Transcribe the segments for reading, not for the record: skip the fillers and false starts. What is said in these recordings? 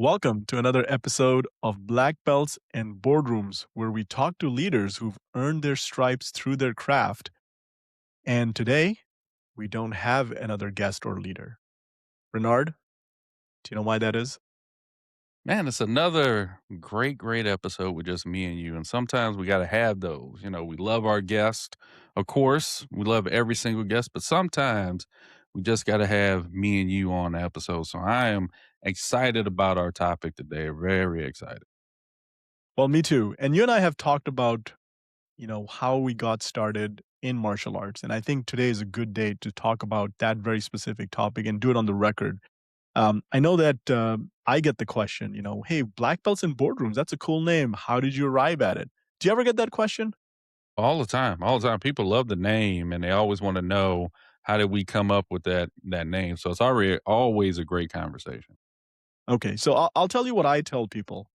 Welcome to another episode of Black Belts and Boardrooms, where we talk to leaders who've earned their stripes through their craft. And today, we don't have another guest or leader. Renard, do you know why that is? Man, it's another great episode with just me and you. And sometimes we got to have those. We love our guest. Of course, we love every single guest, but sometimes we just got to have me and you on the episode. So I am excited about our topic today. Very excited. Well, me too. And you and I have talked about, how we got started in martial arts. And I think today is a good day to talk about that very specific topic and do it on the record. I know that I get the question, hey, Black Belts in Boardrooms, that's a cool name. How did you arrive at it? Do you ever get that question? All the time. All the time. People love the name and they always want to know how did we come up with that name. So it's already always a great conversation. Okay, so I'll tell you what I tell people,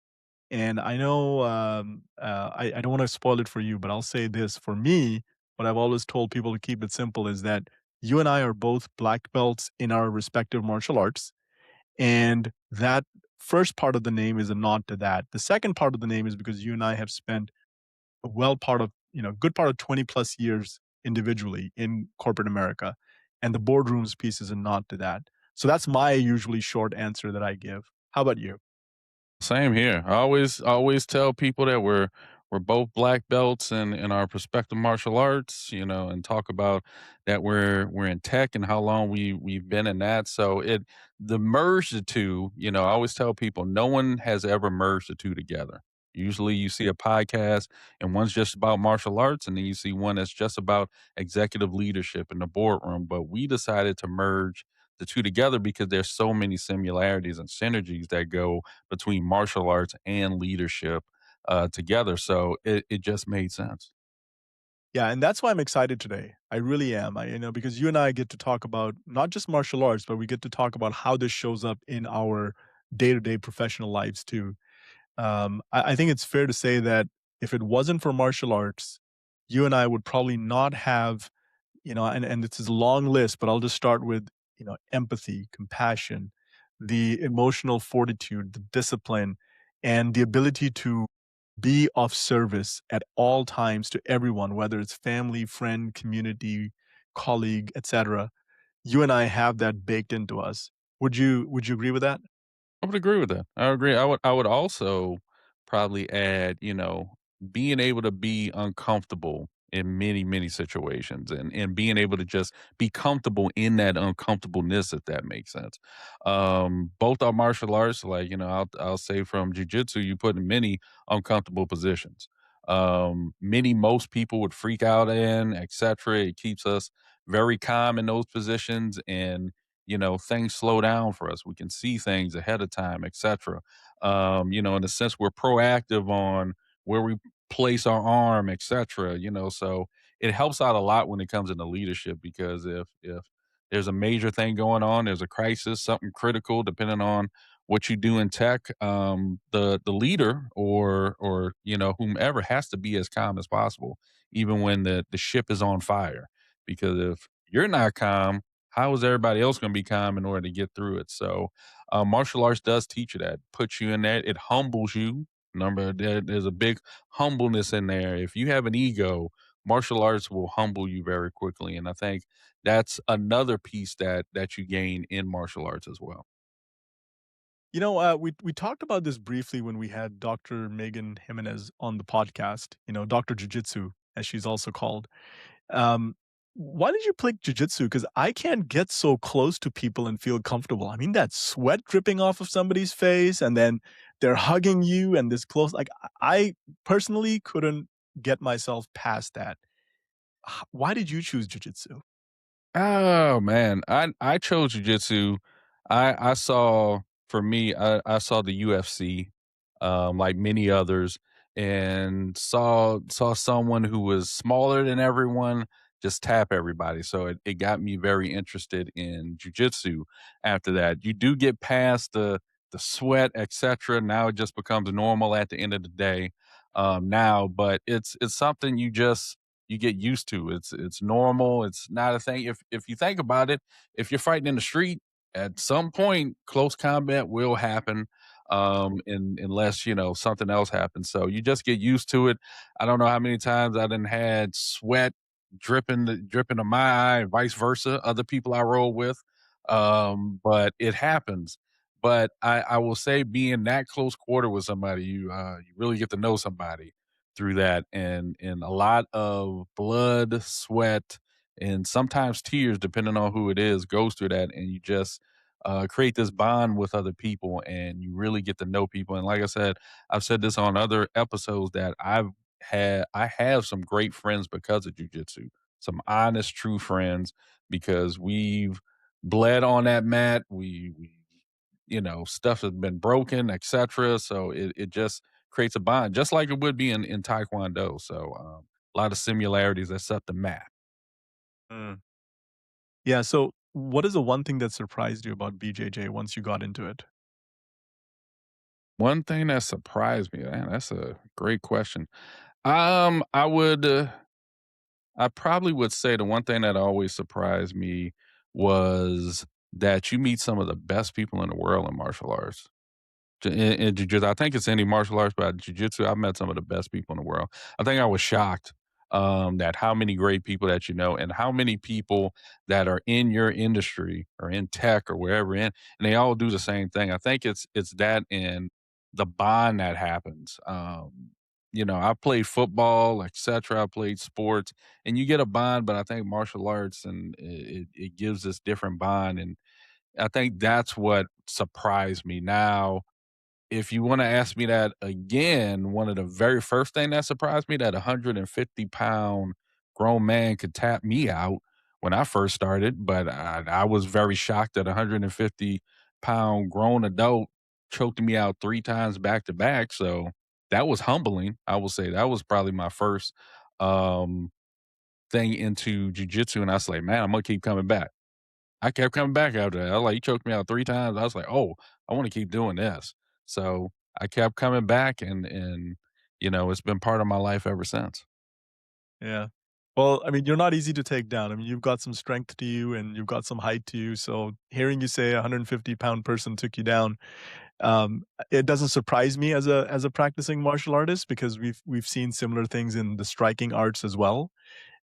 and I know I don't want to spoil it for you, but I'll say this for me. What I've always told people to keep it simple is that you and I are both black belts in our respective martial arts, and that first part of the name is a nod to that. The second part of the name is because you and I have spent a well part of good part of 20 plus years individually in corporate America, and the boardrooms piece is a nod to that. So that's my usually short answer that I give. How about you? Same here. I always tell people that we're both black belts in our respective martial arts, and talk about that we're in tech and how long we've been in that. So the merge the two, I always tell people no one has ever merged the two together. Usually you see a podcast and one's just about martial arts, and then you see one that's just about executive leadership in the boardroom. But we decided to merge the two together because there's so many similarities and synergies that go between martial arts and leadership together. So it just made sense. Yeah, and that's why I'm excited today. I really am. Because you and I get to talk about not just martial arts, but we get to talk about how this shows up in our day-to-day professional lives too. I think it's fair to say that if it wasn't for martial arts, you and I would probably not have, and this is a long list, but I'll just start with, empathy, compassion, the emotional fortitude, the discipline, and the ability to be of service at all times to everyone, whether it's family, friend, community, colleague, etc. You and I have that baked into us. Would you agree with that? I would agree with that. I agree. I would also probably add, being able to be uncomfortable in many situations and being able to just be comfortable in that uncomfortableness, if that makes sense. Both are martial arts, like, I'll say from jujitsu, you put in many uncomfortable positions. Many most people would freak out in, etc. It keeps us very calm in those positions and things slow down for us. We can see things ahead of time, etc. In a sense, we're proactive on where we place our arm, etc. So it helps out a lot when it comes into leadership because if there's a major thing going on, there's a crisis, something critical, depending on what you do in tech, the leader or whomever has to be as calm as possible, even when the ship is on fire. Because if you're not calm, how is everybody else going to be calm in order to get through it? So, martial arts does teach you that, puts you in that. It humbles you. Remember, there's a big humbleness in there. If you have an ego, martial arts will humble you very quickly, and I think that's another piece that you gain in martial arts as well. We talked about this briefly when we had Dr. Megan Jimenez on the podcast. Dr. Jiu-Jitsu, as she's also called. Um, why did you pick jujitsu? Because I can't get so close to people and feel comfortable. I mean, that sweat dripping off of somebody's face, and then they're hugging you and this close. Like I personally couldn't get myself past that. Why did you choose jujitsu? Oh man, I chose jujitsu. I saw for me, I saw the UFC, like many others, and saw someone who was smaller than everyone just tap everybody. So it got me very interested in jujitsu. After that, you do get past the sweat, etc. Now it just becomes normal at the end of the day. Now, but it's something you get used to. It's normal. It's not a thing. If you think about it, if you're fighting in the street, at some point close combat will happen. unless something else happens. So you just get used to it. I don't know how many times I done had sweat dripping to my eye, and vice versa. Other people I roll with, but it happens. But I will say, being that close quarter with somebody, you really get to know somebody through that, and a lot of blood, sweat, and sometimes tears, depending on who it is, goes through that, and you just create this bond with other people, and you really get to know people. And like I said, I've said this on other episodes that I have some great friends because of jujitsu, some honest, true friends, because we've bled on that mat. We stuff has been broken, etc. So it just creates a bond, just like it would be in Taekwondo. So a lot of similarities that set the map. Mm. Yeah, so what is the one thing that surprised you about BJJ once you got into it? One thing that surprised me, man, that's a great question. I would, I probably would say the one thing that always surprised me was that you meet some of the best people in the world in martial arts. In jujitsu, I think it's any martial arts, but jujitsu, I've met some of the best people in the world. I think I was shocked that how many great people that and how many people that are in your industry or in tech or wherever in, and they all do the same thing. I think it's that and the bond that happens. I played football, etc. I played sports, and you get a bond, but I think martial arts and it gives this different bond, and I think that's what surprised me. Now, if you wanna ask me that again, one of the very first thing that surprised me, that a 150-pound grown man could tap me out when I first started, but I was very shocked that a 150-pound grown adult choked me out 3 times back to back, so that was humbling. I will say that was probably my first, um, thing into jujitsu, and I was like, "Man, I'm gonna keep coming back." I kept coming back after that. I was like, "You choked me out 3 times." I was like, "Oh, I wanna keep doing this." So, I kept coming back, and it's been part of my life ever since. Yeah. Well, I mean, you're not easy to take down. I mean, you've got some strength to you and you've got some height to you. So hearing you say a 150-pound person took you down, it doesn't surprise me as a practicing martial artist because we've seen similar things in the striking arts as well.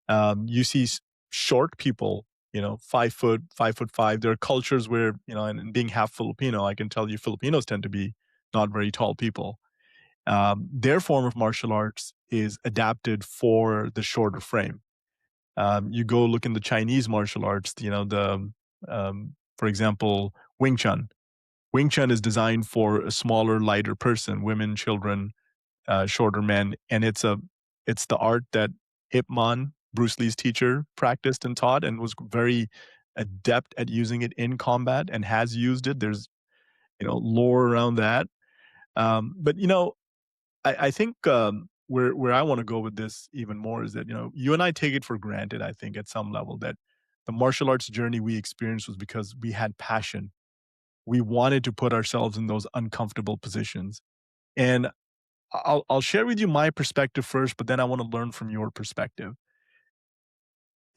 You see short people, 5 foot, 5'5". There are cultures where, and being half Filipino, I can tell you Filipinos tend to be not very tall people. Their form of martial arts is adapted for the shorter frame. You go look in the Chinese martial arts, for example, Wing Chun. Wing Chun is designed for a smaller, lighter person, women, children, shorter men, and it's the art that Ip Man, Bruce Lee's teacher, practiced and taught, and was very adept at using it in combat and has used it. There's lore around that, but I think where I want to go with this even more is that you and I take it for granted. I think at some level that the martial arts journey we experienced was because we had passion. We wanted to put ourselves in those uncomfortable positions, and I'll share with you my perspective first, but then I want to learn from your perspective.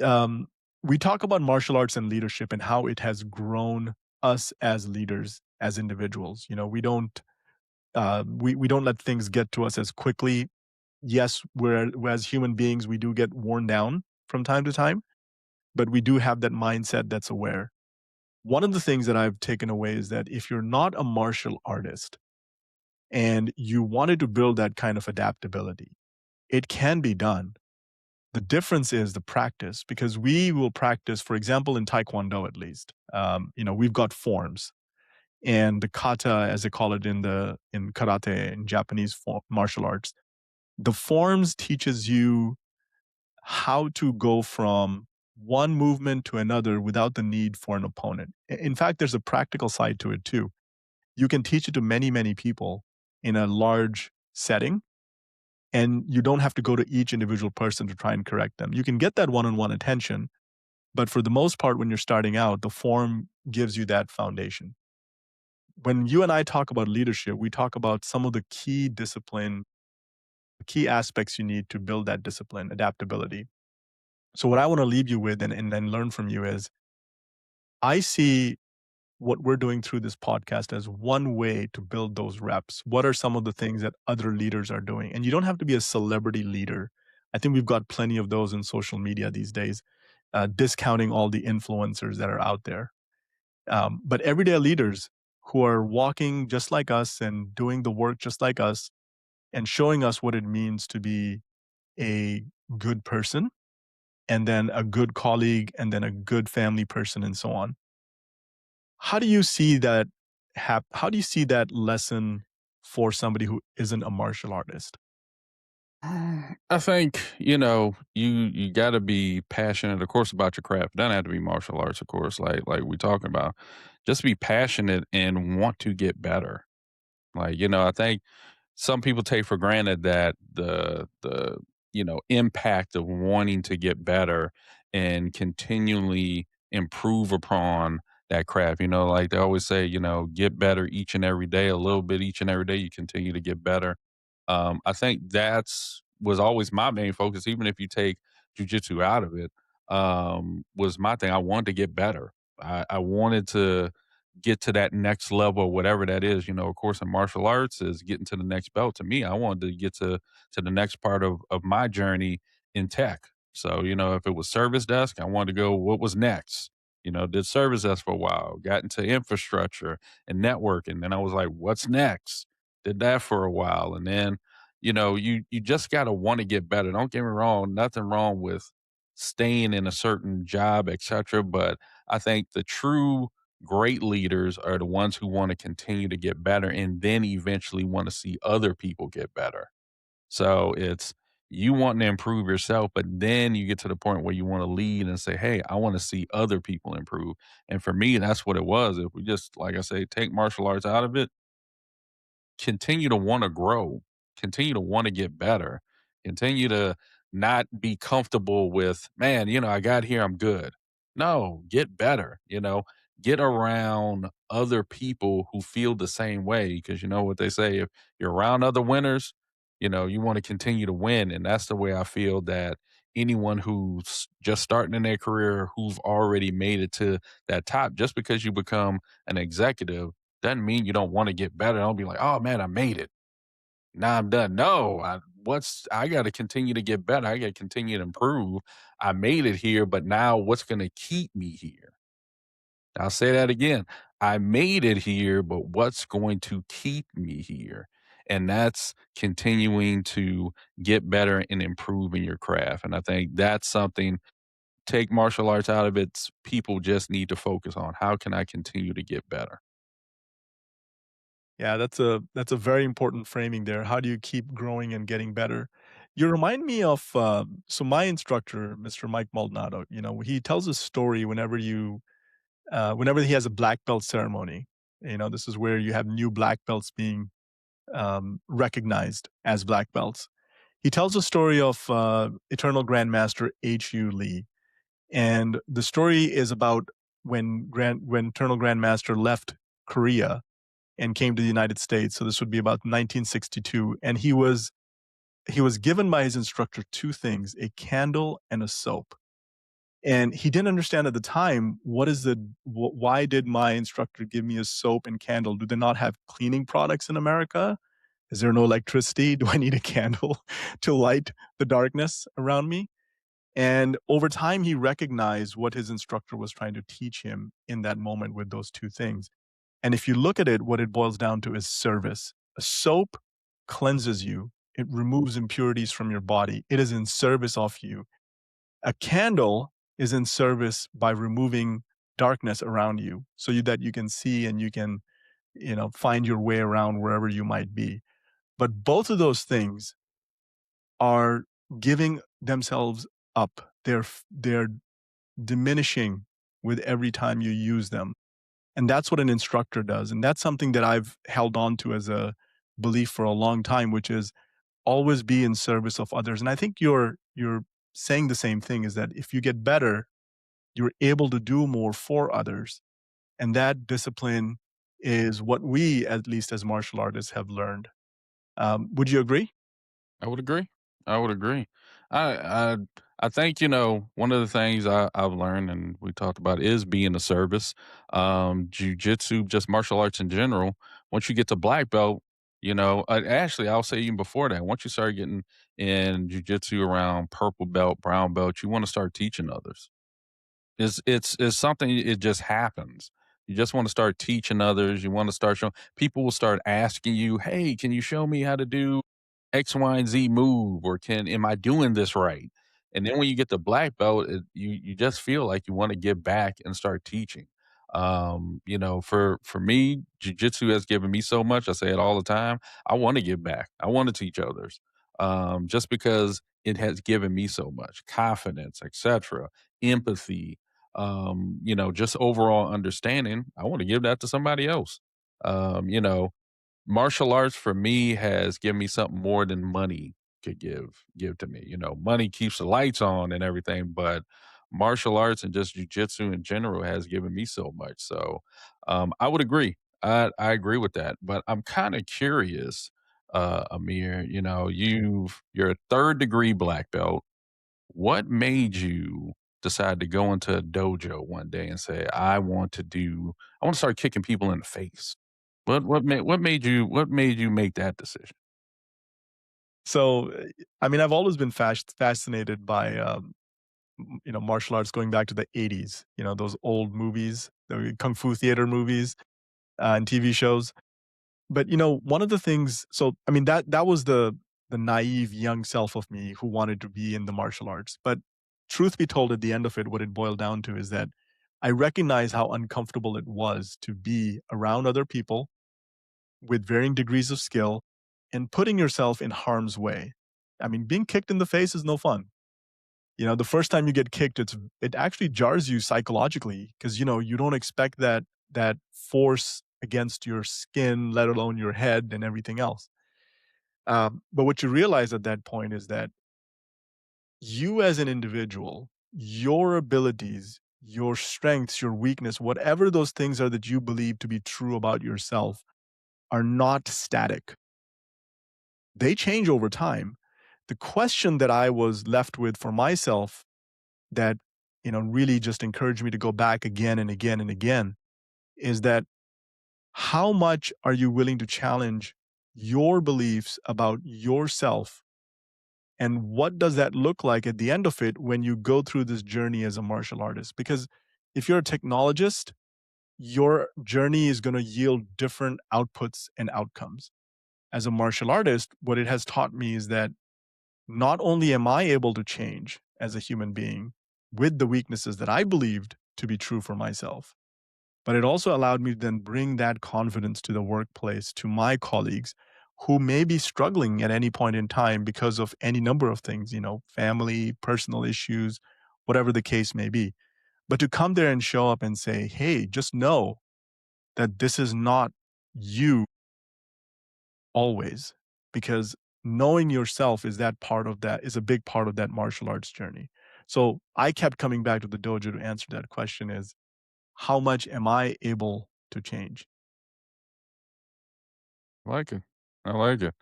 Um, we talk about martial arts and leadership and how it has grown us as leaders, as individuals. We don't let things get to us as quickly. Yes, we're as human beings, we do get worn down from time to time, but we do have that mindset that's aware. One of the things that I've taken away is that if you're not a martial artist and you wanted to build that kind of adaptability, it can be done. The difference is the practice because we will practice, for example, in Taekwondo at least. We've got forms and the kata, as they call it in karate in Japanese martial arts. The forms teaches you how to go from one movement to another without the need for an opponent. In fact, there's a practical side to it too. You can teach it to many, many people in a large setting, and you don't have to go to each individual person to try and correct them. You can get that one on one attention, but for the most part, when you're starting out, the form gives you that foundation. When you and I talk about leadership, we talk about some of the key aspects you need to build that discipline, adaptability. So what I want to leave you with and learn from you is I see what we're doing through this podcast as one way to build those reps. What are some of the things that other leaders are doing? And you don't have to be a celebrity leader. I think we've got plenty of those in social media these days, discounting all the influencers that are out there. But everyday leaders who are walking just like us and doing the work just like us and showing us what it means to be a good person and then a good colleague and then a good family person and so on. How do you see that how do you see that lesson for somebody who isn't a martial artist? I think, you gotta be passionate, of course, about your craft. It doesn't have to be martial arts, of course, like we talking about. Just be passionate and want to get better. I think some people take for granted that the impact of wanting to get better and continually improve upon that craft. Like they always say, get better each and every day, a little bit each and every day. You continue to get better. I think that's was always my main focus, even if you take jujitsu out of it. Was my thing. I wanted to get better. I wanted to get to that next level, whatever that is. Of course, in martial arts is getting to the next belt. To me, I wanted to get to the next part of my journey in tech. So, if it was service desk, I wanted to go, what was next? Did service desk for a while, got into infrastructure and networking. Then I was like, what's next? Did that for a while. And then, you just gotta want to get better. Don't get me wrong, nothing wrong with staying in a certain job, etc. But I think the true great leaders are the ones who want to continue to get better and then eventually want to see other people get better. So it's you wanting to improve yourself, but then you get to the point where you want to lead and say, hey, I want to see other people improve. And for me, that's what it was. If we just, like I say, take martial arts out of it, continue to wanna grow, continue to wanna get better, continue to not be comfortable with, "Man, I got here, I'm good." No, get better, get around other people who feel the same way because you know what they say, if you're around other winners, you wanna continue to win, and that's the way I feel that anyone who's just starting in their career, who've already made it to that top, just because you become an executive doesn't mean you don't wanna get better. Don't be like, "Oh, man, I made it. Now I'm done." No, I gotta continue to get better. I gotta continue to improve. I made it here, but now what's gonna keep me here? I'll say that again. I made it here, but what's going to keep me here? And that's continuing to get better and improve in your craft. And I think that's something take martial arts out of it, people just need to focus on. How can I continue to get better? Yeah, that's a very important framing there. How do you keep growing and getting better? You remind me of so my instructor, Mr. Mike Maldonado. He tells a story whenever he has a black belt ceremony. This is where you have new black belts being recognized as black belts. He tells a story of Eternal Grandmaster H.U. Lee, and the story is about when Eternal Grandmaster left Korea and came to the United States. So this would be about 1962, and he was given by his instructor two things: a candle and a soap. And he didn't understand at the time why did my instructor give me a soap and candle? Do they not have cleaning products in America? Is there no electricity? Do I need a candle to light the darkness around me? And over time, he recognized what his instructor was trying to teach him in that moment with those two things. And if you look at it, what it boils down to is service. A soap cleanses you, it removes impurities from your body, it is in service of you. A candle is in service by removing darkness around you that you can see and you can, find your way around wherever you might be. But both of those things are giving themselves up. They're diminishing with every time you use them. And that's what an instructor does. And that's something that I've held on to as a belief for a long time, which is always be in service of others. And I think you're saying the same thing is that if you get better, you're able to do more for others. And that discipline is what we, at least as martial artists, have learned. Would you agree? I would agree. I would agree. I I think, one of the things I've learned and we talked about is being a service. Jujitsu, just martial arts in general. Once you get to black belt, actually, I'll say even before that, once you start getting in jujitsu around purple belt, brown belt, you want to start teaching others. It's something, it just happens. You just wanna start teaching others, you wanna start showing people will start asking you, "Hey, can you show me how to do X, Y, and Z move, or can am I doing this right?" And then when you get the black belt, you just feel like you wanna give back and start teaching. For me, jujitsu has given me so much, I say it all the time, I wanna give back, I wanna teach others, just because it has given me so much confidence, etcetera, empathy, just overall understanding. I want to give that to somebody else. Martial arts for me has given me something more than money could give to me. Money keeps the lights on and everything, but martial arts and just jujitsu in general has given me so much. So I would agree. I agree with that. But I'm kind of curious, Amir. You're a third degree black belt. What made you decide to go into a dojo one day and say, I want to start kicking people in the face? What made you make that decision? So, I mean, I've always been fascinated by, martial arts going back to the '80s, those old movies, the kung fu theater movies, and TV shows. But, one of the things I mean, that was the naive young self of me who wanted to be in the martial arts. But truth be told, at the end of it, what it boiled down to is that I recognize how uncomfortable it was to be around other people with varying degrees of skill and putting yourself in harm's way. I mean, being kicked in the face is no fun. The first time you get kicked, it actually jars you psychologically because you don't expect that force against your skin, let alone your head and everything else. But what you realize at that point is that you as an individual, your abilities, your strengths, your weakness, whatever those things are that you believe to be true about yourself, are not static. They change over time. The question that I was left with for myself that, really just encouraged me to go back again and again and again is that how much are you willing to challenge your beliefs about yourself? And what does that look like at the end of it when you go through this journey as a martial artist? Because if you're a technologist, your journey is going to yield different outputs and outcomes. As a martial artist, what it has taught me is that not only am I able to change as a human being with the weaknesses that I believed to be true for myself, but it also allowed me to then bring that confidence to the workplace, to my colleagues who may be struggling at any point in time because of any number of things, family, personal issues, whatever the case may be. But to come there and show up and say, hey, just know that this is not you always, because knowing yourself is a big part of that martial arts journey. So I kept coming back to the dojo to answer that question is how much am I able to change? I like it. I like it.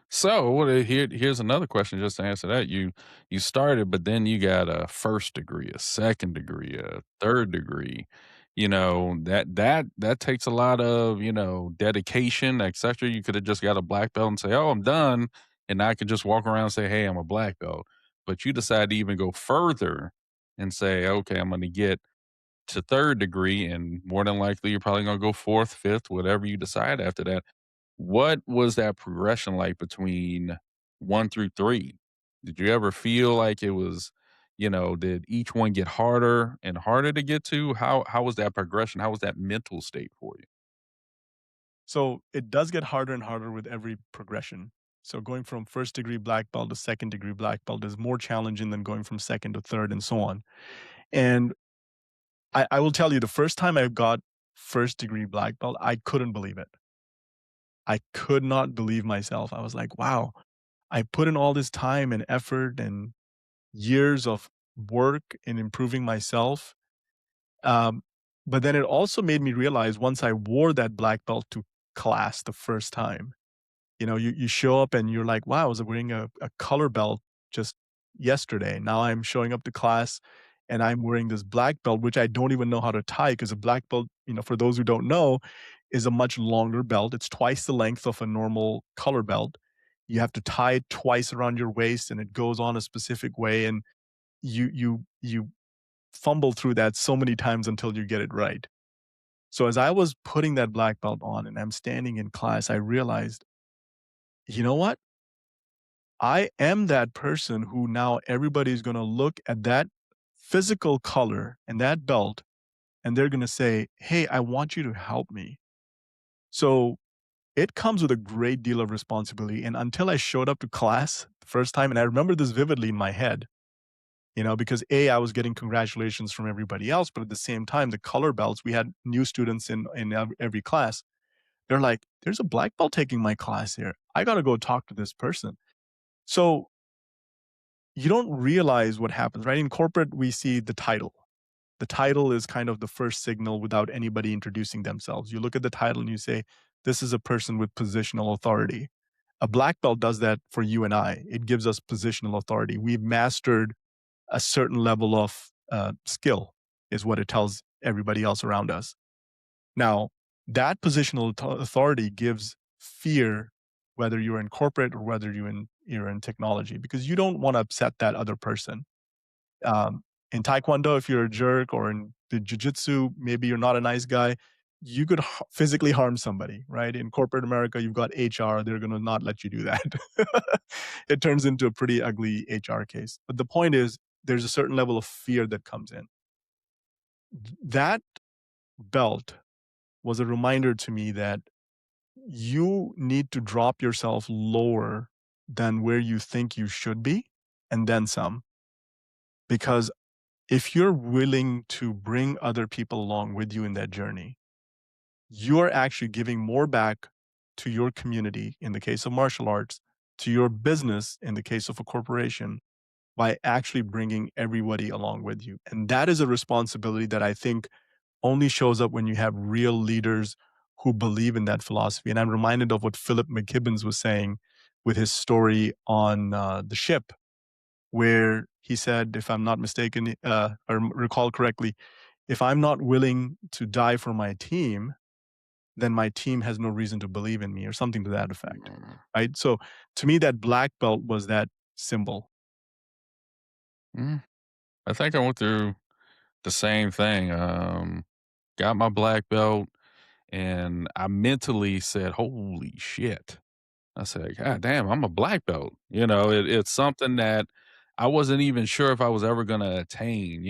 So, here's another question just to answer that. You started, but then you got a first degree, a second degree, a third degree. That takes a lot of, dedication, etc. You could have just got a black belt and say, "Oh, I'm done," and I could just walk around and say, "Hey, I'm a black belt." But you decide to even go further and say, "Okay, I'm going to get to third degree," and more than likely, you're probably going to go fourth, fifth, whatever you decide after that. What was that progression like between 1 through 3? Did you ever feel like it was, did each one get harder and harder to get to? How was that progression? How was that mental state for you? So it does get harder and harder with every progression. So going from first degree black belt to second degree black belt is more challenging than going from second to third and so on. And I will tell you, the first time I got first degree black belt, I couldn't believe it. I could not believe myself. I was like, wow, I put in all this time and effort and years of work in improving myself. Um, but then it also made me realize once I wore that black belt to class the first time, you show up and you're like, wow, I was wearing a color belt just yesterday. Now I'm showing up to class and I'm wearing this black belt, which I don't even know how to tie because a black belt, for those who don't know, is a much longer belt. It's twice the length of a normal color belt. You have to tie it twice around your waist and it goes on a specific way. And you fumble through that so many times until you get it right. So as I was putting that black belt on and I'm standing in class, I realized, you know what? I am that person who now everybody's going to look at that physical color and that belt and they're going to say, "Hey, I want you to help me." So it comes with a great deal of responsibility. And until I showed up to class the first time, and I remember this vividly in my head, because I was getting congratulations from everybody else, but at the same time, the color belts, we had new students in every class. They're like, "There's a black belt taking my class here. I got to go talk to this person." So you don't realize what happens, right? In corporate, we see the title. The title is kind of the first signal without anybody introducing themselves. You look at the title and you say, this is a person with positional authority. A black belt does that for you and I. It gives us positional authority. We've mastered a certain level of skill, is what it tells everybody else around us. Now, that positional authority gives fear, whether you're in corporate or whether you're in technology, because you don't want to upset that other person. In Taekwondo, if you're a jerk, or in the jujitsu, maybe you're not a nice guy, you could physically harm somebody, right? In corporate America, you've got HR, they're going to not let you do that. It turns into a pretty ugly HR case. But the point is, there's a certain level of fear that comes in. That belt was a reminder to me that you need to drop yourself lower than where you think you should be, and then some. Because if you're willing to bring other people along with you in that journey, you're actually giving more back to your community in the case of martial arts, to your business in the case of a corporation, by actually bringing everybody along with you. And that is a responsibility that I think only shows up when you have real leaders who believe in that philosophy. And I'm reminded of what Philip McKibbins was saying with his story on the ship, where he said, if I'm not mistaken, or recall correctly, if I'm not willing to die for my team, then my team has no reason to believe in me, or something to that effect. Mm. Right. So to me, that black belt was that symbol. Mm. I think I went through the same thing. Got my black belt, and I mentally said, "Holy shit." I said, "God damn, I'm a black belt." It's something that I wasn't even sure if I was ever gonna attain,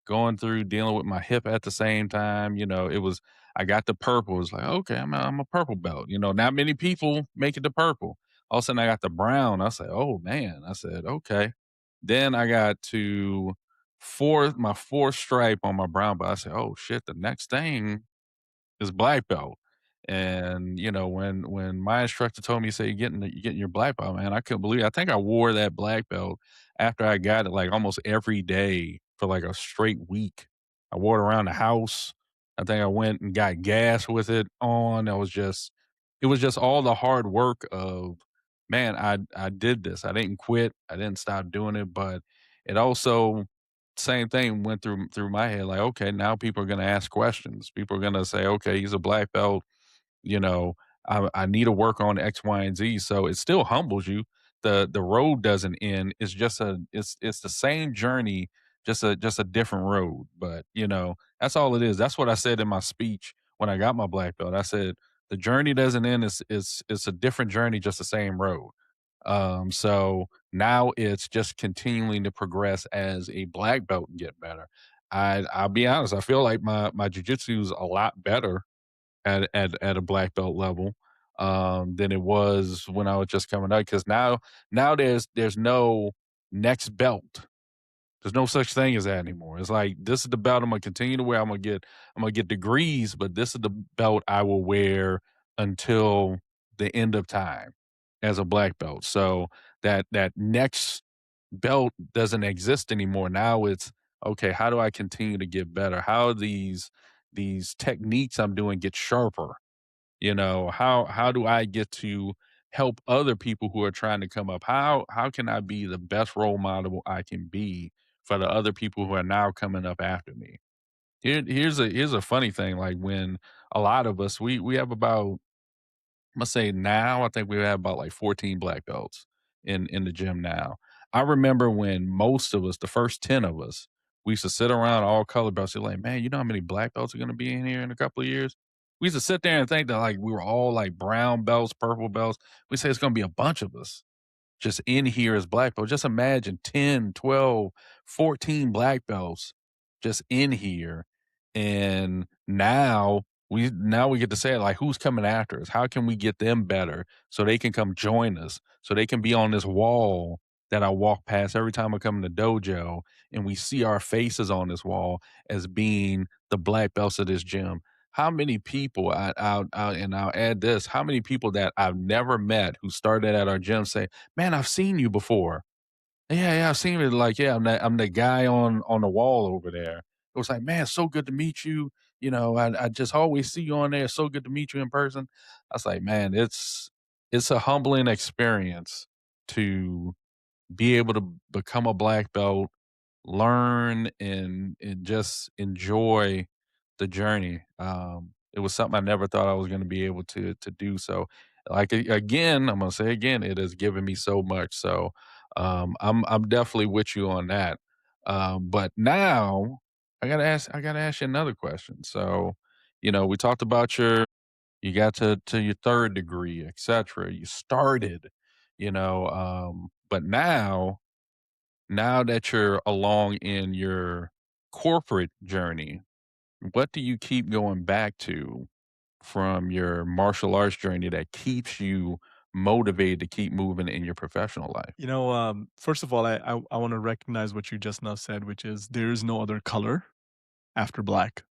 going through dealing with my hip at the same time, I got the purple. It's like, okay, I'm a purple belt. Not many people make it to purple. All of a sudden I got the brown. I said, "Oh man." I said, "Okay." Then I got to my fourth stripe on my brown belt. I said, "Oh shit, the next thing is black belt." And, when my instructor told me, say, "You're getting your black belt," man, I couldn't believe it. I think I wore that black belt after I got it, like, almost every day for, like, a straight week. I wore it around the house. I think I went and got gas with it on. It was just all the hard work of, man, I did this. I didn't quit. I didn't stop doing it, but it also same thing went through my head, like, okay, now people are gonna ask questions. People are gonna say, "Okay, he's a black belt, you know, I need to work on X, Y, and Z." So it still humbles you. The road doesn't end. It's the same journey, just a different road. But that's all it is. That's what I said in my speech when I got my black belt. I said the journey doesn't end. It's a different journey, just the same road. So now it's just continuing to progress as a black belt and get better. I'll be honest, I feel like my jujitsu is a lot better at a black belt level than it was when I was just coming up. Because now there's no next belt. There's no such thing as that anymore. It's like this is the belt I'm gonna continue to wear. I'm gonna get degrees, but this is the belt I will wear until the end of time as a black belt. So that next belt doesn't exist anymore. Now it's okay, how do I continue to get better? How these techniques I'm doing get sharper? How do I get to help other people who are trying to come up? How can I be the best role model I can be for the other people who are now coming up after me? Here's a funny thing, like, when a lot of us, we have about, Imma say now, I think we have about, like, 14 black belts in the gym now. I remember when most of us, the first 10 of us, we used to sit around all color belts, and like, "Man, you know how many black belts are gonna be in here in a couple of years?" We used to sit there and think that, like, we were all, like, brown belts, purple belts. We say it's gonna be a bunch of us just in here as black belts. Just imagine 10, 12, 14 black belts just in here. And now we get to say, like, who's coming after us? How can we get them better so they can come join us? So they can be on this wall that I walk past every time I come in the dojo, and we see our faces on this wall as being the black belts of this gym. How many people, I'll add this, how many people that I've never met who started at our gym say, "Man, I've seen you before." "Yeah, yeah, I've seen you." Like, "Yeah, I'm the guy on the wall over there." It was like, "Man, so good to meet you. I just always see you on there. So good to meet you in person." I was like, "Man, it's a humbling experience to be able to become a black belt, learn and just enjoy the journey." It was something I never thought I was gonna be able to do. So, like, again, I'm gonna say again, it has given me so much. So, I'm definitely with you on that. But now I gotta ask you another question. So, we talked about you got to your third degree, etc. You started, but now that you're along in your corporate journey, what do you keep going back to from your martial arts journey that keeps you motivated to keep moving in your professional life? First of all, I wanna recognize what you just now said, which is there is no other color after black.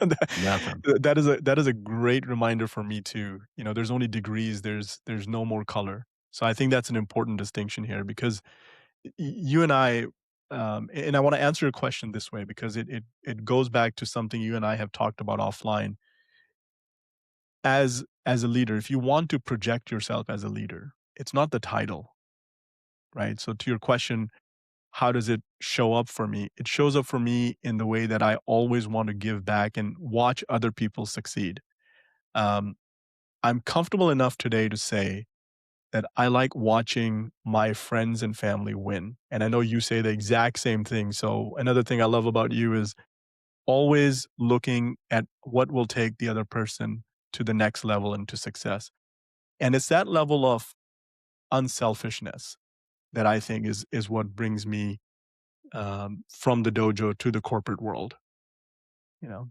That Nothing. that is a great reminder for me too. There's only degrees, there's no more color. So I think that's an important distinction here because you and I, and I wanna answer your question this way because it goes back to something you and I have talked about offline. As a leader, if you want to project yourself as a leader, it's not the title, right? So to your question, how does it show up for me? It shows up for me in the way that I always want to give back and watch other people succeed. Um, I'm comfortable enough today to say that I like watching my friends and family win. And I know you say the exact same thing. So another thing I love about you is always looking at what will take the other person to the next level and to success. And it's that level of unselfishness that I think is what brings me from the dojo to the corporate world.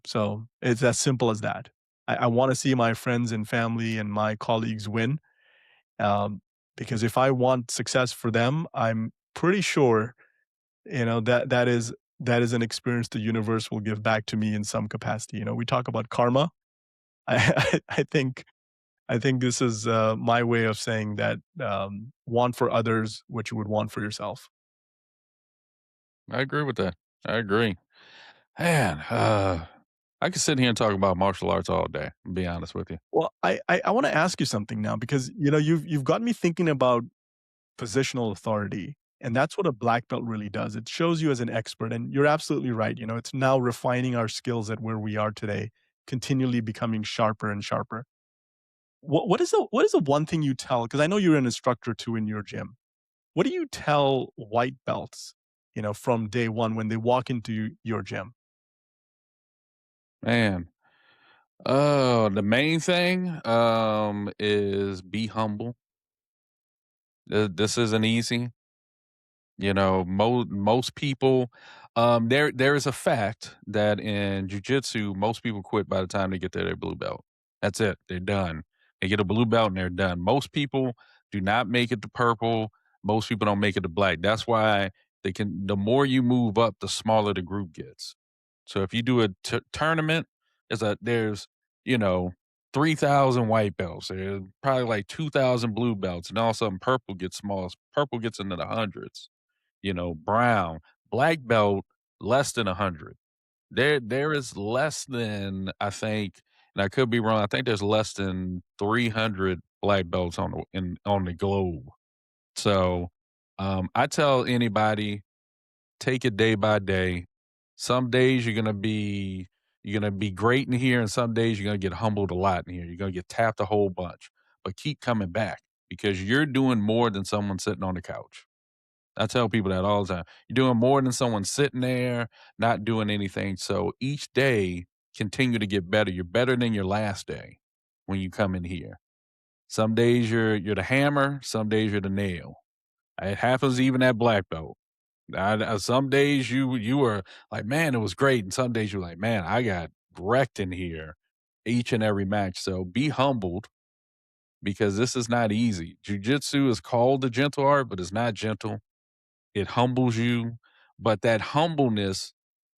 So it's as simple as that. I want to see my friends and family and my colleagues win, um, because if I want success for them, I'm pretty sure that is an experience the universe will give back to me in some capacity. We talk about karma. I think this is my way of saying that, want for others what you would want for yourself. I agree with that. I agree. Man, I could sit here and talk about martial arts all day, to be honest with you. Well, I want to ask you something now because you've got me thinking about positional authority, and that's what a black belt really does. It shows you as an expert, and you're absolutely right. It's now refining our skills at where we are today, continually becoming sharper and sharper. What is the one thing you tell? Because I know you're an instructor too in your gym. What do you tell white belts, from day one when they walk into your gym? Man, the main thing, is be humble. This isn't easy. Most people, there is a fact that in jujitsu, most people quit by the time they get to their blue belt. That's it. They're done. They get a blue belt and they're done. Most people do not make it to purple. Most people don't make it to black. That's why the more you move up, the smaller the group gets. So if you do a tournament, there's, you know, 3,000 white belts. There's probably like 2,000 blue belts. And all of a sudden purple gets small. Purple gets into the hundreds. Brown, black belt, less than 100. There is less than, I think, and I could be wrong, I think there's less than 300 black belts on the globe. So, I tell anybody, take it day by day. Some days you're gonna be great in here, and some days you're gonna get humbled a lot in here. You're gonna get tapped a whole bunch, but keep coming back because you're doing more than someone sitting on the couch. I tell people that all the time. You're doing more than someone sitting there, not doing anything. So each day, continue to get better. You're better than your last day when you come in here. Some days you're the hammer, some days you're the nail. It happens even at black belt. Some days you were like, man, it was great, and some days you're like, man, I got wrecked in here each and every match. So be humbled because this is not easy. Jiu-jitsu is called the gentle art, but it's not gentle. It humbles you, but that humbleness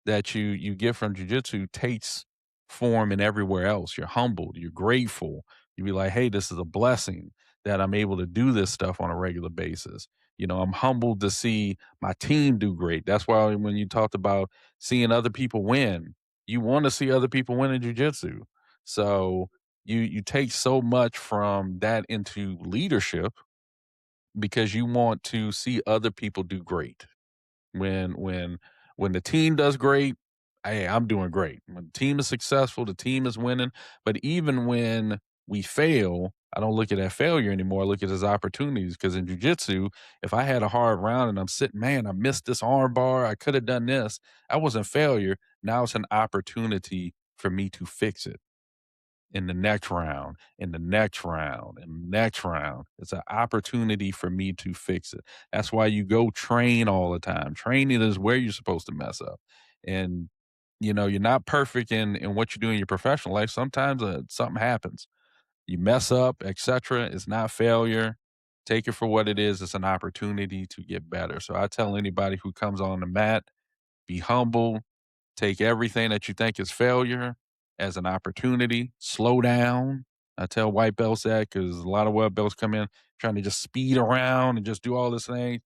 that you get from jujitsu takes form in everywhere else. You're humbled, you're grateful. You be like, "Hey, this is a blessing that I'm able to do this stuff on a regular basis." You know, I'm humbled to see my team do great. That's why when you talked about seeing other people win, you want to see other people win in jujitsu. So you take so much from that into leadership because you want to see other people do great. When when when the team does great, hey, I'm doing great. When the team is successful, the team is winning. But even when we fail, I don't look at that failure anymore. I look at it as opportunities. Because in jujitsu, if I had a hard round and I'm sitting, man, I missed this arm bar. I could have done this. That wasn't failure. Now it's an opportunity for me to fix it in the next round, in the next round, in the next round. It's an opportunity for me to fix it. That's why you go train all the time. Training is where you're supposed to mess up. And you know, you're not perfect in what you do in your professional life. Sometimes something happens. You mess up, etc. It's not failure. Take it for what it is. It's an opportunity to get better. So I tell anybody who comes on the mat, be humble, take everything that you think is failure as an opportunity. Slow down. I tell white belts that because a lot of white belts come in trying to just speed around and just do all this thing.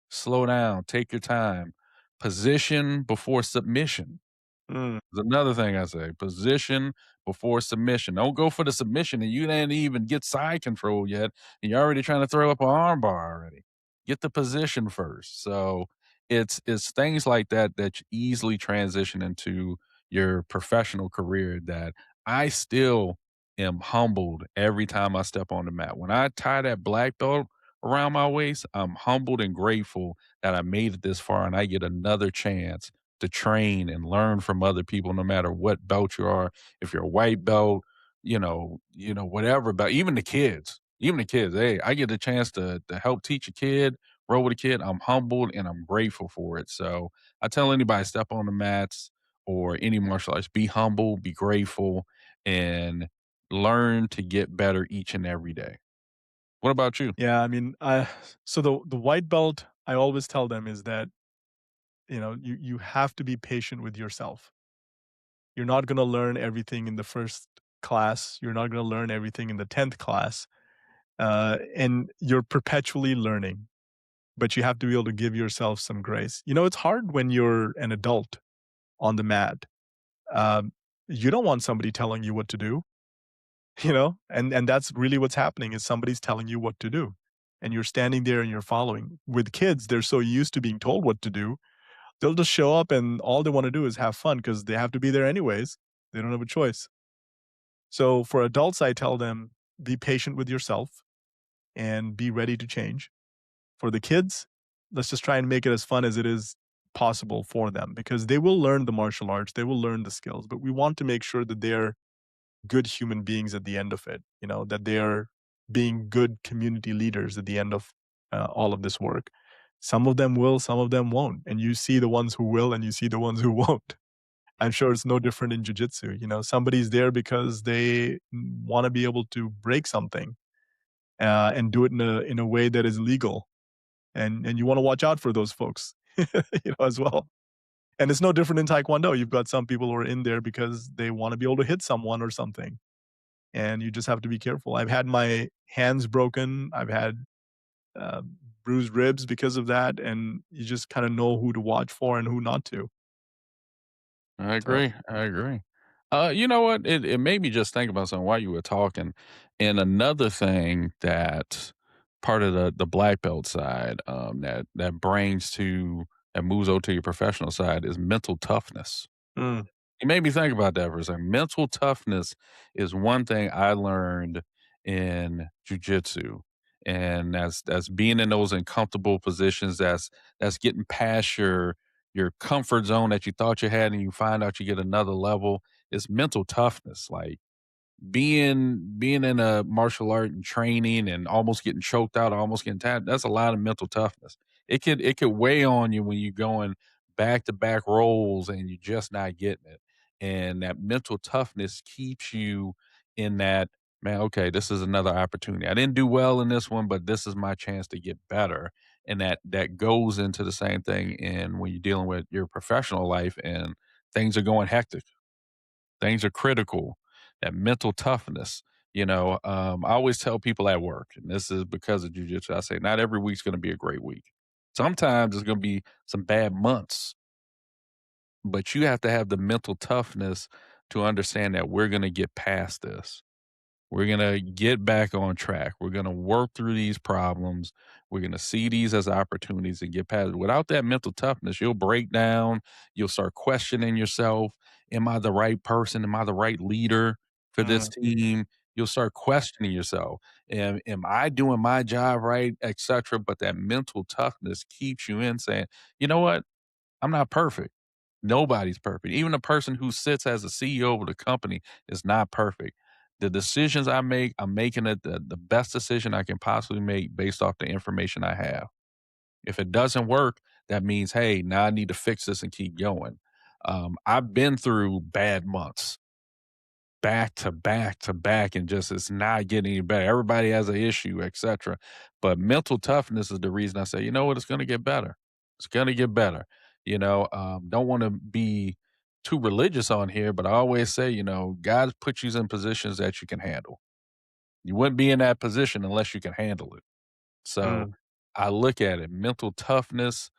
Slow down. Take your time. Position before submission. Mm. Is another thing I say. Position before submission. Don't go for the submission and you didn't even get side control yet, and you're already trying to throw up an arm bar already. Get the position first. So it's things like that that you easily transition into your professional career that I still am humbled every time I step on the mat. When I tie that black belt around my waist, I'm humbled and grateful that I made it this far and I get another chance to train and learn from other people no matter what belt you are. If you're a white belt, whatever belt, even the kids, hey, I get a chance to help teach a kid, roll with a kid. I'm humbled and I'm grateful for it. So I tell anybody step on the mats or any martial arts, be humble, be grateful, and learn to get better each and every day. What about you? Yeah, I mean, so the white belt, I always tell them is that, you have to be patient with yourself. You're not gonna learn everything in the first class. You're not gonna learn everything in the 10th class. And you're perpetually learning, but you have to be able to give yourself some grace. It's hard when you're an adult on the mat. Um, you don't want somebody telling you what to do, and that's really what's happening is somebody's telling you what to do. And you're standing there and you're following. With kids, they're so used to being told what to do, they'll just show up and all they want to do is have fun because they have to be there anyways. They don't have a choice. So for adults, I tell them be patient with yourself and be ready to change. For the kids, let's just try and make it as fun as it is possible for them because they will learn the martial arts, they will learn the skills, but we want to make sure that they're good human beings at the end of it, that they're being good community leaders at the end of all of this work. Some of them will, some of them won't. And you see the ones who will and you see the ones who won't. I'm sure it's no different in jujitsu. Somebody's there because they want to be able to break something and do it in a way that is legal, and you want to watch out for those folks, as well. And it's no different in Taekwondo. You've got some people who are in there because they want to be able to hit someone or something, and you just have to be careful. I've had my hands broken. I've had uh, bruised ribs because of that, and you just kind of know who to watch for and who not to. I So agree. I agree. You know what? It made me just think about something while you were talking, and another thing that part of the black belt side, that brings to that moves over to your professional side is mental toughness. Mm, It made me think about that for a second. Mental toughness is one thing I learned in jujitsu, and that's being in those uncomfortable positions. That's getting past your comfort zone that you thought you had, and you find out you get another level. It's mental toughness. Like being in a martial art and training and almost getting choked out, almost getting tapped, that's a lot of mental toughness. It could weigh on you when you're going back to back rolls and you're just not getting it. And that mental toughness keeps you in that, man, okay, this is another opportunity. I didn't do well in this one, but this is my chance to get better. And that goes into the same thing in when you're dealing with your professional life and things are going hectic. Things are critical. That mental toughness. I always tell people at work, and this is because of jujitsu. I say not every week's going to be a great week. Sometimes it's going to be some bad months, but you have to have the mental toughness to understand that we're going to get past this. We're going to get back on track. We're going to work through these problems. We're going to see these as opportunities and get past it. Without that mental toughness, you'll break down. You'll start questioning yourself. Am I the right person? Am I the right leader for this mm, team? You'll start questioning yourself. Am I doing my job right, etc. But that mental toughness keeps you in saying, you know what? I'm not perfect. Nobody's perfect. Even a person who sits as a CEO of the company is not perfect. The decisions I make, I'm making it the best decision I can possibly make based off the information I have. If it doesn't work, that means, hey, now I need to fix this and keep going. I've been through bad months back to back to back and just it's not getting any better. Everybody has an issue, etc. But mental toughness is the reason I say, you know what, it's going to get better. It's going to get better. Don't want to be too religious on here, but I always say, God puts you in positions that you can handle. You wouldn't be in that position unless you can handle it. So mm. I look at it, mental toughness,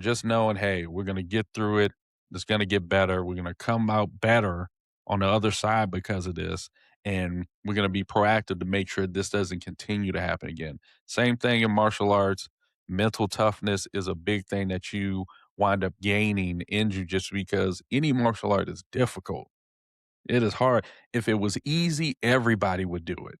just knowing, hey, we're going to get through it. It's going to get better. We're going to come out better on the other side because of this. And we're going to be proactive to make sure this doesn't continue to happen again. Same thing in martial arts. Mental toughness is a big thing that you wind up gaining in jujitsu because any martial art is difficult. It is hard. If it was easy, everybody would do it.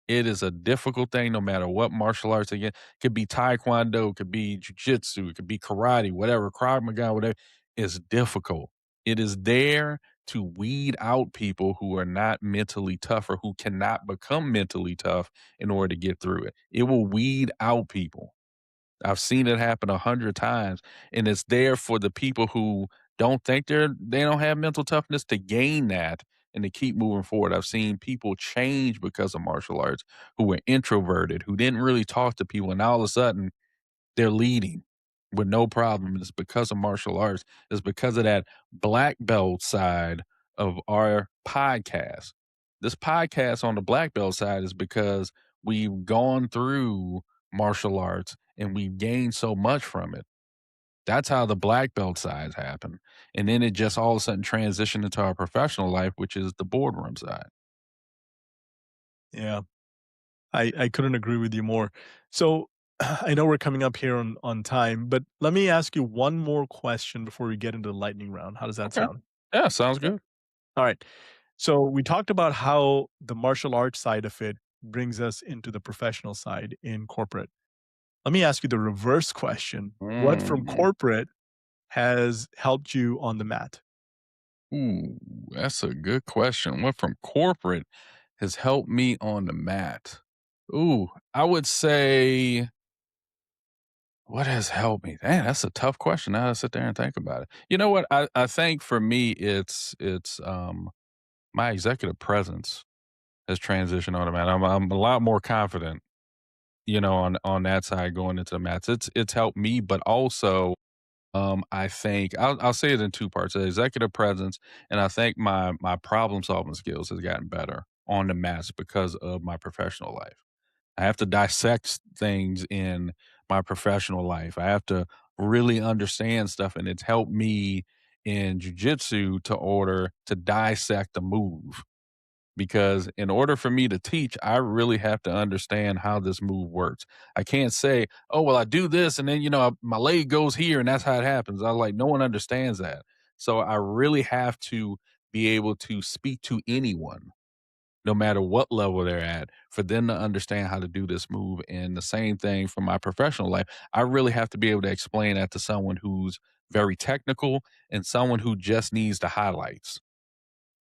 It is a difficult thing no matter what martial arts again. Could be taekwondo, could be jujitsu, it could be karate, whatever, Krav Maga, whatever. It's difficult. It is there to weed out people who are not mentally tough or who cannot become mentally tough in order to get through it. It will weed out people. I've seen it happen 100 times, and it's there for the people who don't think they don't have mental toughness to gain that and to keep moving forward. I've seen people change because of martial arts who were introverted, who didn't really talk to people, and all of a sudden they're leading with no problem. And it's because of martial arts. It's because of that black belt side of our podcast. This podcast on the black belt side is because we've gone through martial arts and we've gained so much from it. That's how the black belt side happened. And then it just all of a sudden transitioned into our professional life, which is the boardroom side. Yeah. I couldn't agree with you more. So I know we're coming up here on time, but let me ask you one more question before we get into the lightning round. How does that Okay. sound? Yeah, sounds Yeah. good. All right. So we talked about how the martial arts side of it brings us into the professional side in corporate. Let me ask you the reverse question. What from Mm. corporate has helped you on the mat? Ooh, that's a good question. What from corporate has helped me on the mat? Ooh, I would say what has helped me? Man, that's a tough question. Now I sit there and think about it. You know what? I think for me it's my executive presence has transitioned on the mat. I'm a lot more confident, on that side going into the mats. It's helped me, but also I think I'll say it in two parts: the executive presence, and I think my problem solving skills has gotten better on the mats because of my professional life. I have to dissect things in my professional life. I have to really understand stuff, and it's helped me in jujitsu to order to dissect a move. Because in order for me to teach, I really have to understand how this move works. I can't say, "Oh, well, I do this, and then my leg goes here, and that's how it happens." I like no one understands that, so I really have to be able to speak to anyone, no matter what level they're at, for them to understand how to do this move. And the same thing for my professional life. I really have to be able to explain that to someone who's very technical and someone who just needs the highlights.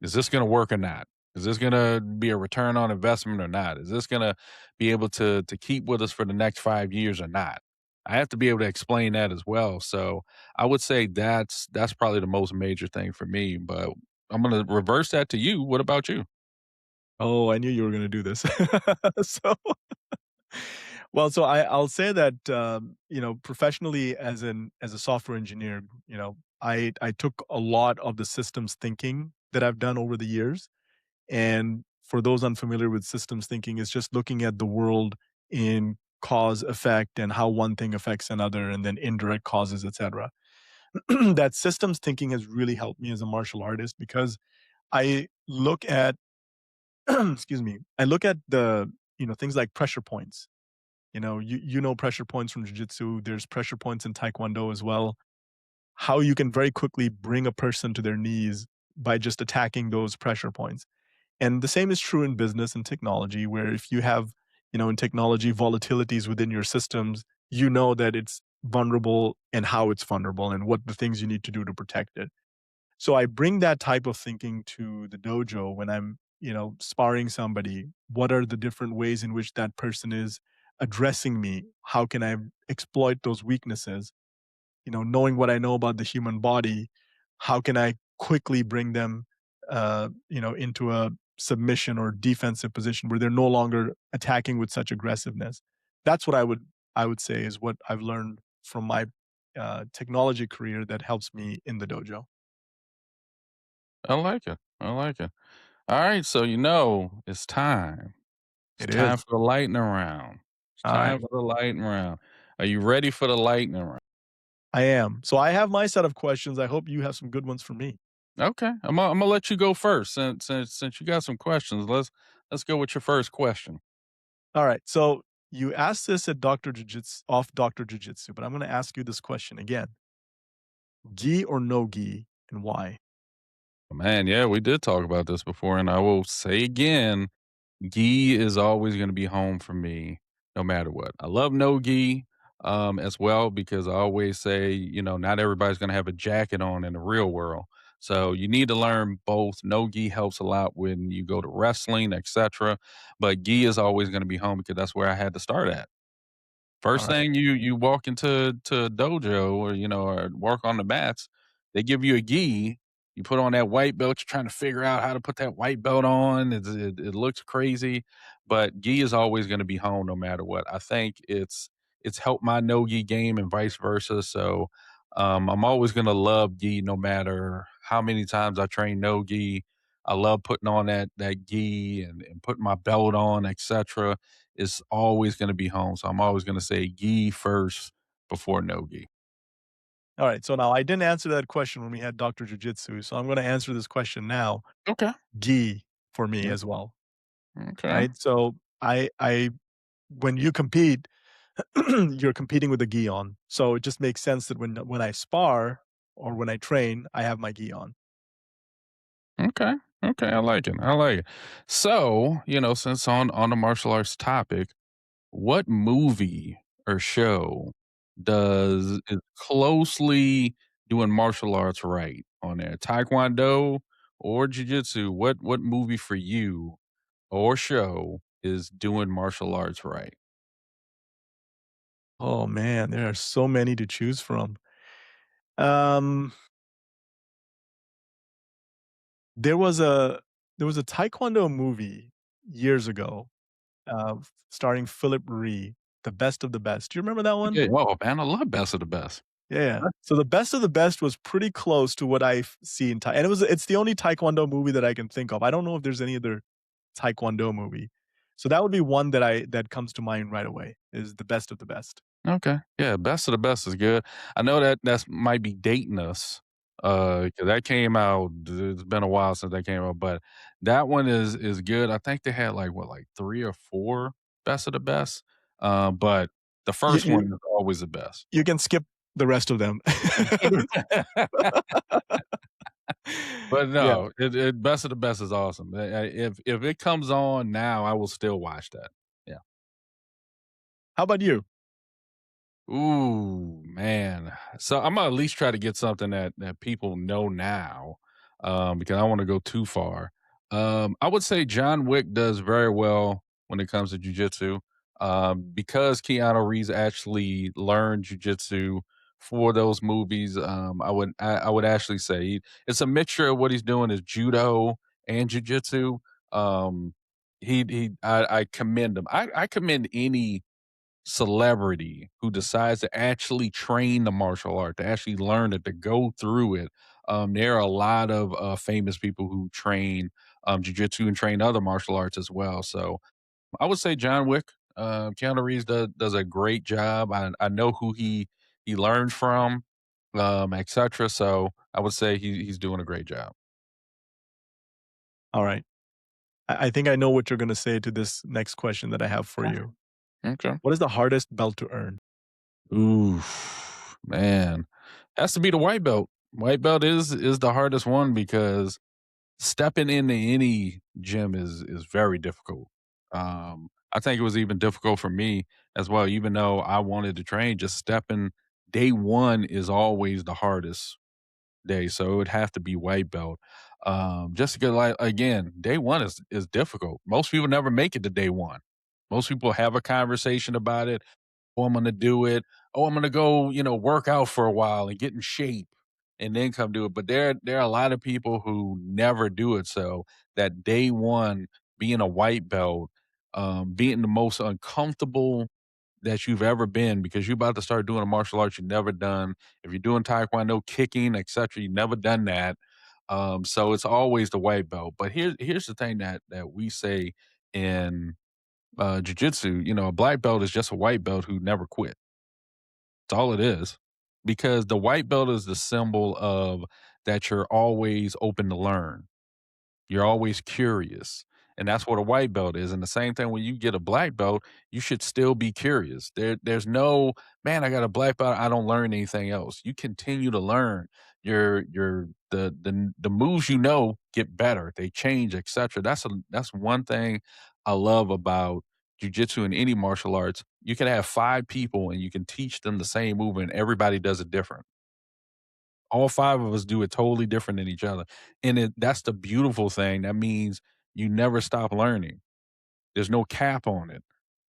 Is this gonna work or not? Is this gonna be a return on investment or not? Is this gonna be able to keep with us for the next 5 years or not? I have to be able to explain that as well. So I would say that's probably the most major thing for me. But I'm gonna reverse that to you. What about you? Oh, I knew you were gonna do this. So well, so I'll say that, professionally as a software engineer, I took a lot of the systems thinking that I've done over the years, and for those unfamiliar with systems thinking, it's just looking at the world in cause effect and how one thing affects another and then indirect causes, etcetera. That systems thinking has really helped me as a martial artist because I look at excuse me, I look at things like pressure points. You know pressure points from jiu-jitsu, there's pressure points in taekwondo as well. How you can very quickly bring a person to their knees by just attacking those pressure points. And the same is true in business and technology, where if you have, in technology, volatilities within your systems, you know that it's vulnerable and how it's vulnerable and what the things you need to do to protect it. So I bring that type of thinking to the dojo when I'm, sparring somebody. What are the different ways in which that person is addressing me? How can I exploit those weaknesses? Knowing what I know about the human body, how can I quickly bring them, into a submission or defensive position where they're no longer attacking with such aggressiveness? That's what I would say is what I've learned from my technology career that helps me in the dojo. I like it. I like it. All right, so it's time. It's It time is. for the lightning round. It's All time right. for the lightning round. Are you ready for the lightning round? I am. So I have my set of questions. I hope you have some good ones for me. Okay, I'm gonna let you go first since you got some questions. Let's go with your first question. All right. So you asked this at Dr. Jiu-Jitsu, off Dr. Jiu-Jitsu, but I'm going to ask you this question again. Gi or no gi and why? Man, yeah, we did talk about this before, and I will say again, gi is always going to be home for me, no matter what. I love no gi as well because I always say, not everybody's going to have a jacket on in the real world. So you need to learn both. No gi helps a lot when you go to wrestling, etc. But gi is always going to be home because that's where I had to start at. All First right. thing you walk into a dojo or or work on the mats, they give you a gi. You put on that white belt. You're trying to figure out how to put that white belt on. It looks crazy, but gi is always going to be home no matter what. I think it's helped my no gi game and vice versa. So I'm always going to love gi no matter how many times I train no gi. I love putting on that gi and putting my belt on, etc. Is always gonna be home, so I'm always gonna say gi first before no gi. All right. So now I didn't answer that question when we had Dr. Jiu-Jitsu. So I'm going to answer this question now. Okay. Gi for me Yeah, as well. okay. Right. So when you compete, you're competing with the gi on. So it just makes sense that when I spar or when I train, I have my gi on. Okay. Okay, I like it, I like it. So, since on the martial arts topic, what movie or show is closely doing martial arts right on there? Taekwondo or jiu-jitsu? What movie for you or show is doing martial arts right? Oh man, there are so many to choose from. Um, there was a there was a taekwondo movie years ago, starring Philip Ree, The Best of the Best. Do you remember that one? Okay. Oh, man, I love Best of the Best. Yeah, yeah. So The Best of the Best was pretty close to what I've seen and it's the only taekwondo movie that I can think of. I don't know if there's any other taekwondo movie. So that would be one that comes to mind right away, is The Best of the Best. Okay. Yeah, Best of the Best is good. I know that might be dating us, 'Cause that came out it's been a while since that came out, but that one is good. I think they had, like, what, like, 3 or 4 best of the best, but the You first one you is always the best. you can skip the rest of them. But Yeah. no, it best of the best is awesome. If it comes on now, I will still watch that. Yeah. How about you? Ooh, man. So I'm gonna at least try to get something that people know now, because I don't wanna go too far. I would say John Wick does very well when it comes to jujitsu, because Keanu Reeves actually learned jujitsu for those movies. I would actually say it's a mixture of what he's doing is judo and jujitsu. Um, I commend him. I commend any celebrity who decides to actually train the martial art, to actually learn it, to go through it. There are a lot of famous people who train jujitsu and train other martial arts as well. So I would say John Wick. Keanu Reeves does a great job. I know who he learned from, etc. So I would say he's doing a great job. All right. I think I know what you're gonna say to this next question that I have for Okay. you. Okay. What is the hardest belt to earn? Ooh, man, has to be the white belt. White belt is the hardest one because stepping into any gym is very difficult. I think it was even difficult for me as well, even though I wanted to train, just stepping day one is always the hardest day. So it would have to be white belt. Just because like again, day one is difficult. Most people never make it to day one. Most people have a conversation about it. Oh, I'm gonna do it. Oh, I'm gonna go, work out for a while and get in shape and then come do it. But there are a lot of people who never do it. So that day one, being a white belt, being the most uncomfortable that you've ever been because you're about to start doing a martial arts you've never done. If you're doing taekwondo, kicking, etc., you've never done that. So it's always the white belt. But here's the thing that we say in jujitsu, a black belt is just a white belt who never quit. That's all it is. Because the white belt is the symbol of that you're always open to learn. You're always curious. And that's what a white belt is. And the same thing when you get a black belt, you should still be curious. There's no, man, I got a black belt, I don't learn anything else. You continue to learn. The moves get better. They change, etc. That's one thing I love about jujitsu and any martial arts. You can have 5 people and you can teach them the same move and everybody does it different. All 5 of us do it totally different than each other, and that's the beautiful thing, that means you never stop learning. There's no cap on it,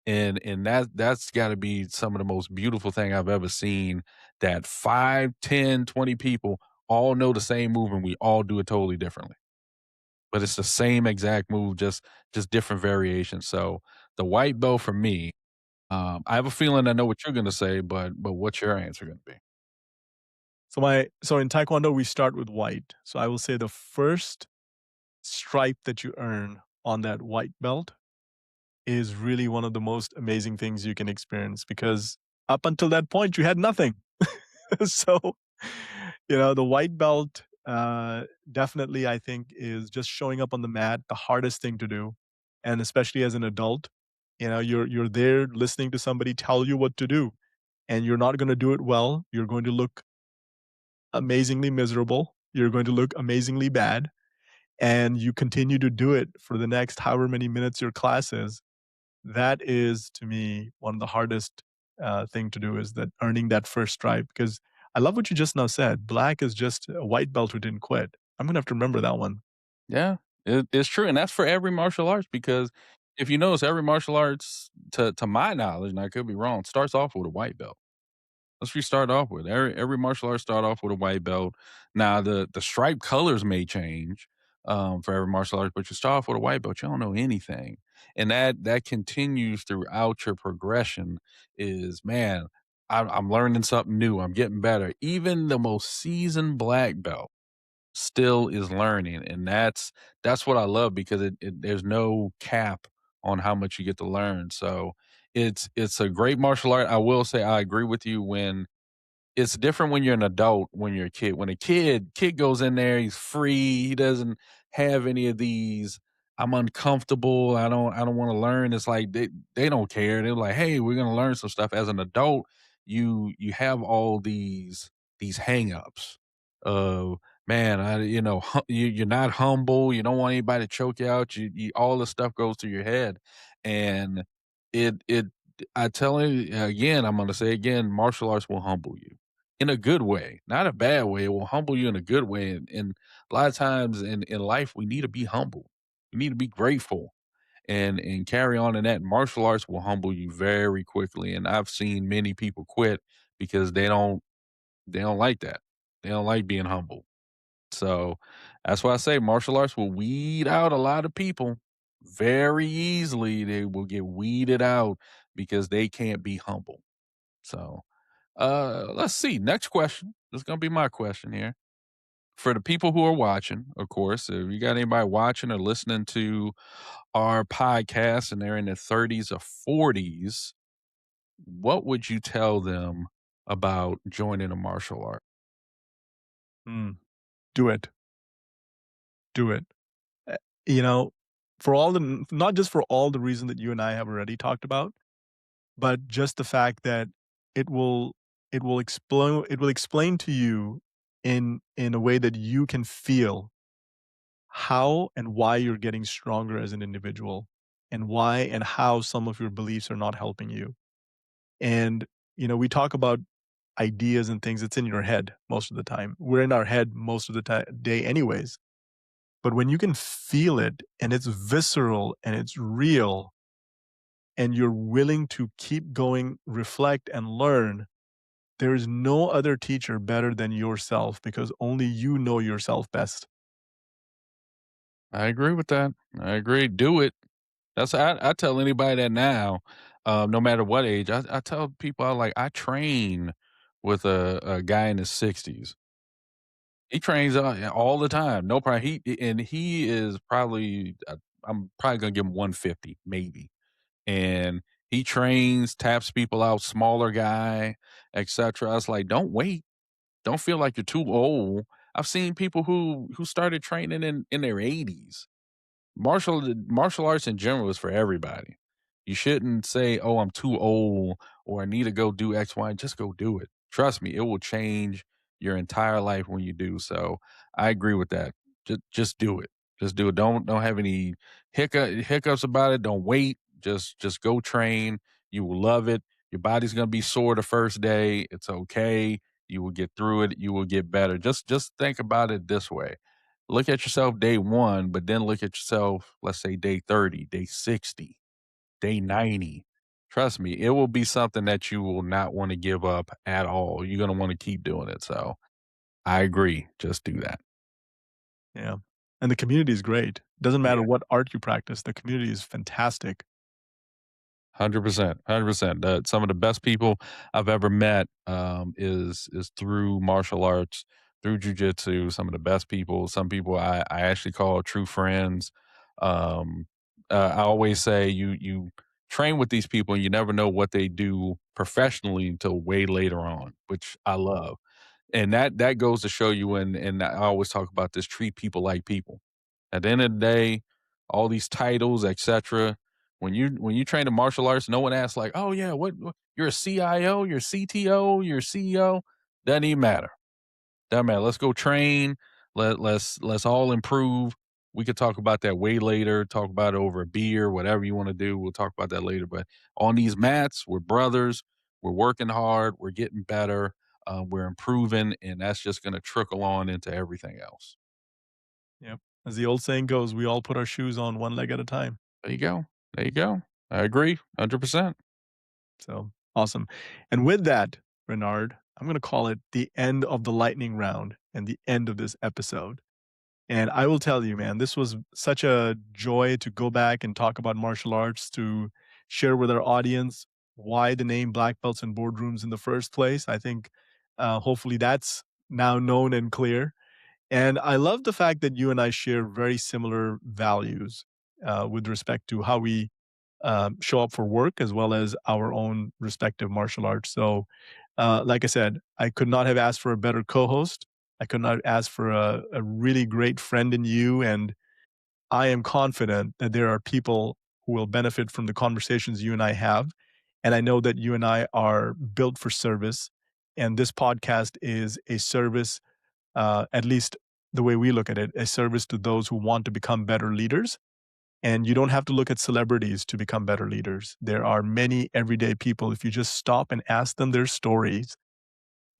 and that's gotta be some of the most beautiful thing I've ever seen, that 5, 10, 20 people all know the same move, and we all do it totally differently, but it's the same exact move, just different variations, so the white belt for me, I have a feeling I know what you're gonna say, but what's your answer gonna be? So in taekwondo, we start with white. So I will say the first stripe that you earn on that white belt is really one of the most amazing things you can experience because up until that point, you had nothing. So, the white belt, definitely, I think, is just showing up on the mat, the hardest thing to do. And especially as an adult, you're there listening to somebody tell you what to do, and you're not gonna do it well. You're going to look amazingly miserable. You're going to look amazingly bad, and you continue to do it for the next however many minutes your class is. That is, to me, one of the hardest, thing to do is that earning that first stripe, because I love what you just now said, black is just a white belt who didn't quit. I'm gonna have to remember that one. Yeah, it's true, and that's for every martial arts because if you notice, every martial arts, to my knowledge, and I could be wrong, starts off with a white belt. That's what you start off with. Every martial art start off with a white belt. Now the stripe colors may change for every martial art, but you start off with a white belt. You don't know anything, and that continues throughout your progression. Is man, I'm learning something new. I'm getting better. Even the most seasoned black belt still is learning, and that's what I love because there's no cap on how much you get to learn. So it's a great martial art. I will say I agree with you when it's different when you're an adult, when you're a kid. When a kid goes in there, he's free, he doesn't have any of these, "I'm uncomfortable, I don't wanna learn." It's like they don't care. They're like, "Hey, we're gonna learn some stuff." As an adult, you have all these hangups of, "Man, you're not humble, you don't want anybody to choke you out." You all this stuff goes through your head, and it I tell you again, I'm gonna say again, martial arts will humble you in a good way, not a bad way. It will humble you in a good way. And a lot of times in life, we need to be humble. We need to be grateful and carry on in that. Martial arts will humble you very quickly. And I've seen many people quit because they don't like that. They don't like being humble. So that's why I say martial arts will weed out a lot of people very easily. They will get weeded out because they can't be humble. So let's see. Next question. This is gonna be my question here. For the people who are watching, of course, if you got anybody watching or listening to our podcast and they're in their 30s or 40s, what would you tell them about joining a martial art? Mm, do it. Do it. Eh, you know, for all the not just for all the reason that you and I have already talked about, but just the fact that it will it will explain to you in a way that you can feel how and why you're getting stronger as an individual, and why and how some of your beliefs are not helping you. And, we talk about ideas and things, it's in your head most of the time. We're in our head most of the day anyways. But when you can feel it and it's visceral and it's real and you're willing to keep going, reflect and learn, there is no other teacher better than yourself because only you know yourself best. I agree with that. I agree. Do it. I tell anybody that now, no matter what age. I tell people I train with a guy in his 60s. He trains all the time, no problem. He is probably I'm probably gonna give him 150 maybe, and he trains, taps people out, smaller guy, etc. I was like, don't wait, don't feel like you're too old. I've seen people who started training in their 80s. Martial arts in general is for everybody. You shouldn't say, "Oh, I'm too old," or "I need to go do X, Y." Just go do it. Trust me, it will change your entire life when you do. So I agree with that. Just do it. Just do it. Don't have any hiccups about it. Don't wait. Just go train. You will love it. Your body's gonna be sore the first day. It's okay. You will get through it. You will get better. Just think about it this way. Look at yourself day 1, but then look at yourself, let's say day 30, day 60, day 90. Trust me, it will be something that you will not wanna give up at all. You're gonna wanna keep doing it, so I agree, just do that. Yeah. And the community is great. Doesn't matter Yeah. what art you practice, the community is fantastic. 100%, 100%. Some of the best people I've ever met, is through martial arts, through jujitsu. Some of the best people, some people I actually call true friends. Um, I always say you train with these people, and you never know what they do professionally until way later on, which I love. And that goes to show you, and I always talk about this, treat people like people. At the end of the day, all these titles, etcetera, when you train in martial arts, no one asks like, "Oh, yeah, what you're a CIO, you're a CTO, you're a CEO." Doesn't even matter. Doesn't matter. Let's go train. Let's all improve. We could talk about that way later, talk about it over a beer, whatever you wanna do. We'll talk about that later, but on these mats, we're brothers, we're working hard, we're getting better, we're improving, and that's just gonna trickle on into everything else. Yep. As the old saying goes, we all put our shoes on one leg at a time. There you go. There you go. I agree, 100%. So awesome. And with that, Renard, I'm going to call it the end of the lightning round and the end of this episode. And I will tell you, man, this was such a joy to go back and talk about martial arts, to share with our audience why the name Black Belts and Boardrooms in the first place. I think hopefully that's now known and clear. And I love the fact that you and I share very similar values with respect to how we show up for work as well as our own respective martial arts. So Like I said, I could not have asked for a better co-host. I could not ask for a really great friend in you, and I am confident that there are people who will benefit from the conversations you and I have. And I know that you and I are built for service, and this podcast is a service, at least the way we look at it, a service to those who want to become better leaders. And you don't have to look at celebrities to become better leaders. There are many everyday people. If you just stop and ask them their stories,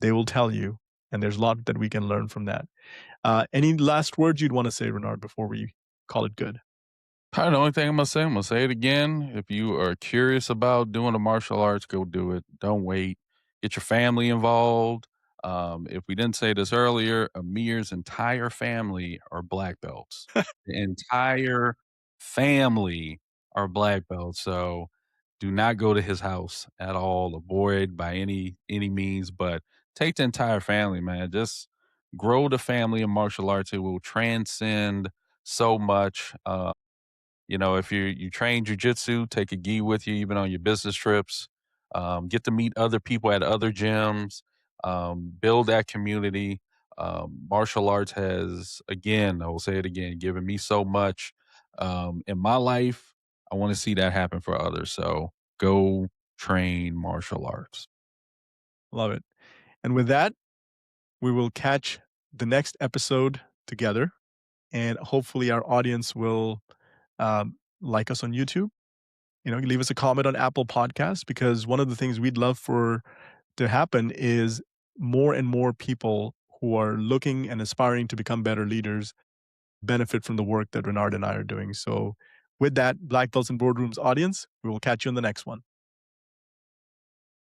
they will tell you, and there's a lot that we can learn from that. Any last words you'd want to say, Renard, before we call it good? Probably the only thing I'm gonna say it again. If you are curious about doing the martial arts, go do it. Don't wait. Get your family involved. If we didn't say this earlier, Amir's entire family are black belts. The entire family are black belts. So do not go to his house at all. Avoid by any means, but take the entire family, man. Just grow the family in martial arts. It will transcend so much. You know, if you train jujitsu, take a gi with you even on your business trips. Get to meet other people at other gyms. Build that community. Martial arts has, again, I will say it again, given me so much in my life. I want to see that happen for others. So go train martial arts. Love it. And with that, we will catch the next episode together, and hopefully our audience will like us on YouTube. Leave us a comment on Apple Podcasts, because one of the things we'd love for to happen is more and more people who are looking and aspiring to become better leaders benefit from the work that Renard and I are doing. So, with that, Black Belts and Boardrooms audience, we will catch you in the next one.